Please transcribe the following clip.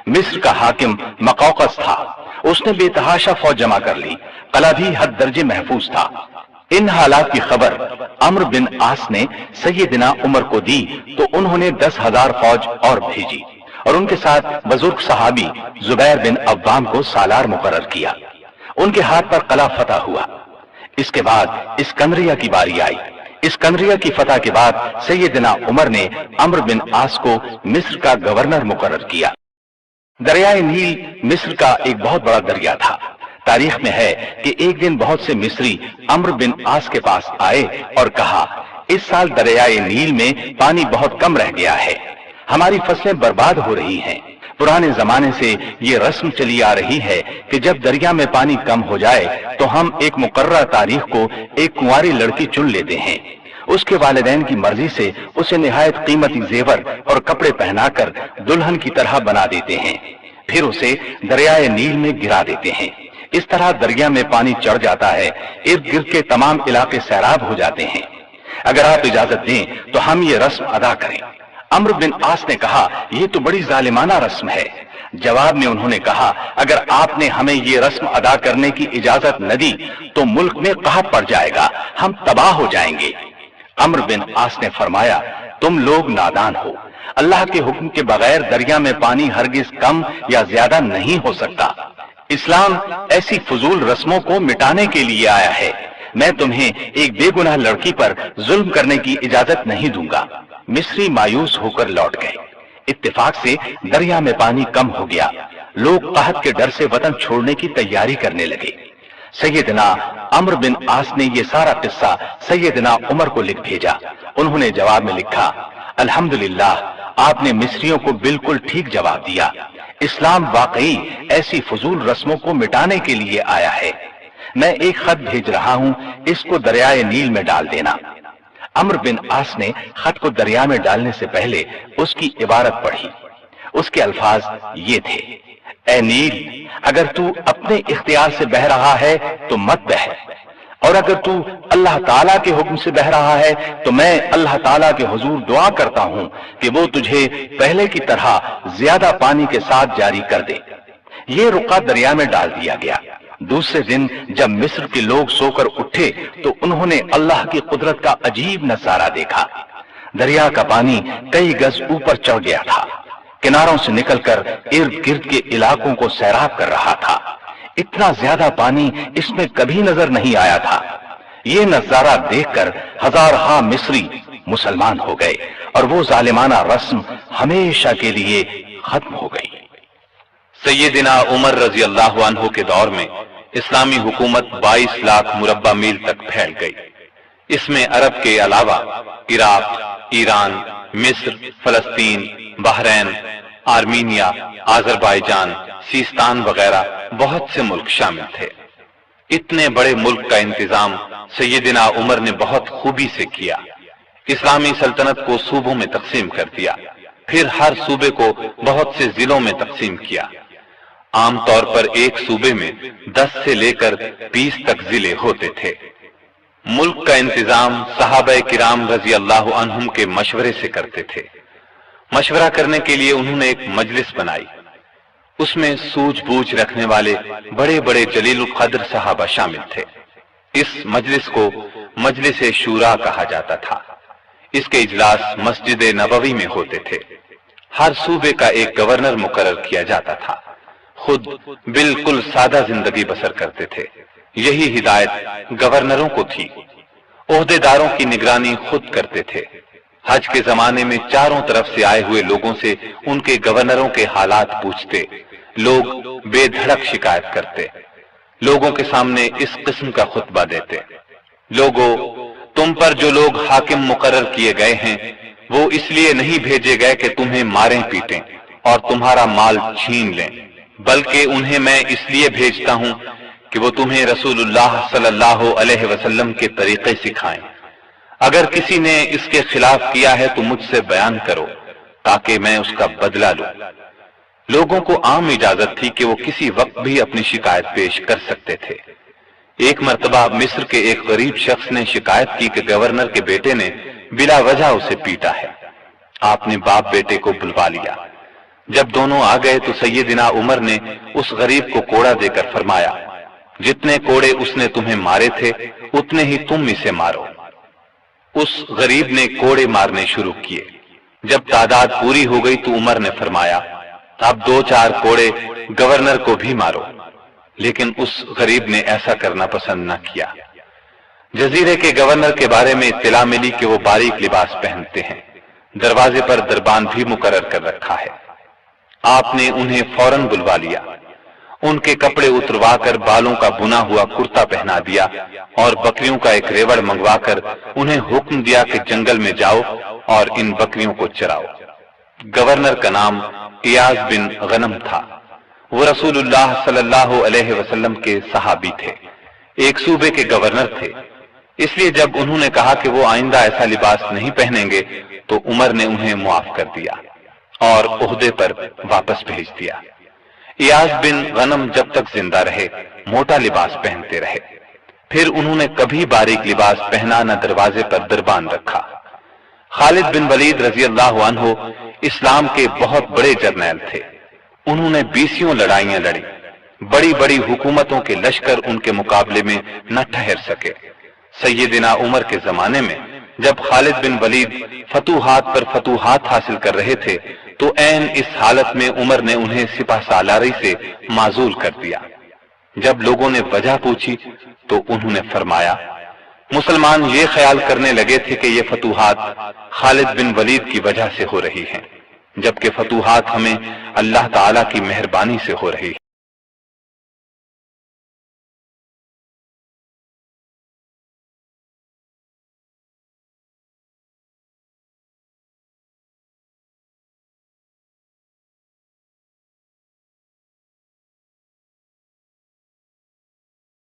मिस्र का हाकिम मकौकस था। उसने बेतहाशा फौज जमा कर ली। कला भी हद दर्जे महफूज था। इन हालात की खबर अम्र बिन आस ने सैयदना उमर को दी तो उन्होंने 10,000 फौज और भेजी और उनके साथ बुजुर्ग सहाबी जुबैर बिन अव्वाम को सालार मुकर्रर किया। उनके हाथ पर कला फतह हुआ। इसके बाद इस्कंदरिया की बारी आई। इस्कंदरिया की फतह के बाद सैयदना उमर ने अम्र बिन आस को मिस्र का गवर्नर मुकर्रर किया। दरियाए नील मिस्र का एक बहुत बड़ा दरिया था। तारीख में है कि एक दिन बहुत से मिस्री अम्र बिन आस के पास आए और कहा, इस साल दरियाए नील में पानी बहुत कम रह गया है, हमारी फसलें बर्बाद हो रही हैं। पुराने जमाने से ये रस्म चली आ रही है कि जब दरिया में पानी कम हो जाए तो हम एक मुकर्रर तारीख को एक कुंवारी लड़की चुन लेते हैं। उसके वालिदैन की मर्जी से उसे निहायत कीमती जेवर और कपड़े पहनाकर दुल्हन की तरह बना देते हैं, फिर उसे दरियाए नील में गिरा देते हैं। इस तरह दरिया में पानी चढ़ जाता है, इर्द गिर्द के तमाम इलाके सैराब हो जाते हैं। अगर आप इजाजत दें तो हम ये रस्म अदा करें। अम्र बिन आस ने कहा, यह तो बड़ी जालिमाना रस्म है। जवाब में उन्होंने कहा, अगर आपने हमें ये रस्म अदा करने की इजाजत न दी तो मुल्क में कहत पड़ जाएगा, हम तबाह हो जाएंगे। अम्र बिन आस ने फरमाया, तुम लोग नादान हो। अल्लाह के हुक्म के बगैर दरिया में पानी हरगिज कम या ज्यादा नहीं हो सकता। इस्लाम ऐसी फजूल रस्मों को मिटाने के लिए आया है। मैं तुम्हें एक बेगुनाह लड़की पर जुल्म करने की इजाजत नहीं दूंगा। मिस्री मायूस होकर लौट गए। इत्तेफाक से दरिया में पानी कम हो गया। लोग कहत के डर से वतन छोड़ने की तैयारी करने लगे। सैयदना अम्र बिन आस ने यह सारा किस्सा सैयदना उमर को लिख भेजा। उन्होंने जवाब में लिखा, अल्हम्दुलिल्लाह, आपने मिस्रियों को बिल्कुल ठीक जवाब दिया। इस्लाम वाकई ऐसी फजूल रस्मों को मिटाने के लिए आया है। मैं एक खत भेज रहा हूं, इसको दरियाए नील में डाल देना। अम्र बिन आस ने खत को दरिया में डालने से पहले उसकी इबारत पढ़ी। उसके अल्फाज ये थे, ए नील, अगर तू अपने इख्तियार से बह रहा है तो मत बह, और अगर तू अल्लाह ताला के हुक्म से बह रहा है तो मैं अल्लाह ताला के हुजूर दुआ करता हूं कि वो तुझे पहले की तरह ज्यादा पानी के साथ जारी कर दे। ये रुका दरिया में डाल दिया गया। दूसरे दिन जब मिस्र के लोग सोकर उठे तो उन्होंने अल्लाह की कुदरत का अजीब नजारा देखा। दरिया का पानी कई गज ऊपर चढ़ गया था, किनारों से निकलकर इर्द गिर्द के इलाकों को सैराब कर रहा था। इतना ज्यादा पानी इसमें कभी नजर नहीं आया था। ये नजारा देखकर हजारहा मिस्री मुसलमान हो गए और वो जालिमाना रस्म हमेशा के लिए खत्म हो गई। सैयदना उमर रजी अल्लाह अन्हु के दौर में इस्लामी हुकूमत 22 लाख मुरब्बा मील तक फैल गई। इसमें अरब के अलावा इराक, ईरान, मिस्र, फलस्तीन, बहरैन, आर्मीनिया, आजरबाईजान, सीस्तान वगैरह बहुत से मुल्क शामिल थे। इतने बड़े मुल्क का इंतजाम सैयदना उमर ने बहुत खूबी से किया। इस्लामी सल्तनत को सूबों में तकसीम कर दिया, फिर हर सूबे को बहुत से जिलों में तकसीम किया। आमतौर पर एक सूबे में 10 से लेकर 20 तक जिले होते थे। मुल्क का इंतजाम सहाबा किराम रजी अल्लाह अन्हुम के मशवरे से करते थे। मशवरा करने के लिए उन्होंने एक मजलिस बनाई। उसमें सूझबूझ रखने वाले बड़े बड़े जलीलुल कद्र सहाबा शामिल थे। इस मजलिस को मजलिस शूरा कहा जाता था। इसके इजलास मस्जिद नबवी में होते थे। हर सूबे का एक गवर्नर मुकर्रर किया जाता था। खुद बिल्कुल सादा जिंदगी बसर करते थे। यही हिदायत गवर्नरों को थी। ओहदेदारों की निगरानी खुद करते थे। हज के जमाने में चारों तरफ से आए हुए लोगों से उनके गवर्नरों के हालात पूछते। लोग बेधड़क शिकायत करते। लोगों के सामने इस किस्म का खुतबा देते, लोगों, तुम पर जो लोग हाकिम मुकर्रर किए गए हैं वो इसलिए नहीं भेजे गए कि तुम्हें मारें पीटें और तुम्हारा माल छीन लें, बल्कि उन्हें मैं इसलिए भेजता हूं कि वो तुम्हें रसूलुल्लाह सल्लल्लाहु अलैहि वसल्लम के तरीके सिखाएं। अगर किसी ने इसके खिलाफ किया है तो मुझसे बयान करो ताकि मैं उसका बदला लूं। लोगों को आम इजाजत थी कि वो किसी वक्त भी अपनी शिकायत पेश कर सकते थे। एक मर्तबा मिस्र के एक गरीब शख्स ने शिकायत की कि गवर्नर के बेटे ने बिला वजह उसे पीटा है। आपने बाप बेटे को बुलवा लिया। جب دونوں آ گئے تو سیدنا عمر نے اس غریب کو کوڑا دے کر فرمایا، جتنے کوڑے اس نے تمہیں مارے تھے اتنے ہی تم اسے مارو۔ اس غریب نے کوڑے مارنے شروع کیے۔ جب تعداد پوری ہو گئی تو عمر نے فرمایا، اب 2-4 کوڑے گورنر کو بھی مارو، لیکن اس غریب نے ایسا کرنا پسند نہ کیا۔ جزیرے کے گورنر کے بارے میں اطلاع ملی کہ وہ باریک لباس پہنتے ہیں، دروازے پر دربان بھی مقرر کر رکھا ہے۔ آپ نے انہیں فوراً بلوا لیا، ان کے کپڑے اتروا کر بالوں کا بنا ہوا کرتا پہنا دیا اور بکریوں کا ایک ریوڑ منگوا کر انہیں حکم دیا کہ جنگل میں جاؤ اور ان بکریوں کو چراؤ۔ گورنر کا نام ایاز بن غنم تھا۔ وہ رسول اللہ صلی اللہ علیہ وسلم کے صحابی تھے، ایک صوبے کے گورنر تھے، اس لیے جب انہوں نے کہا کہ وہ آئندہ ایسا لباس نہیں پہنیں گے تو عمر نے انہیں معاف کر دیا اور عہدے پر واپس بھیج دیا۔ ایاز بن غنم جب تک زندہ رہے موٹا لباس پہنتے رہے، پھر انہوں نے کبھی باریک لباس پہنا نہ دروازے پر دربان رکھا۔ خالد بن ولید رضی اللہ عنہ اسلام کے بہت بڑے جرنیل تھے، انہوں نے 20 لڑائیاں لڑی، بڑی بڑی حکومتوں کے لشکر ان کے مقابلے میں نہ ٹھہر سکے۔ سیدنا عمر کے زمانے میں جب خالد بن ولید فتوحات پر فتوحات حاصل کر رہے تھے تو عین اس حالت میں عمر نے انہیں سپہ سالاری سے معزول کر دیا۔ جب لوگوں نے وجہ پوچھی تو انہوں نے فرمایا، مسلمان یہ خیال کرنے لگے تھے کہ یہ فتوحات خالد بن ولید کی وجہ سے ہو رہی ہیں، جبکہ فتوحات ہمیں اللہ تعالی کی مہربانی سے ہو رہی ہیں۔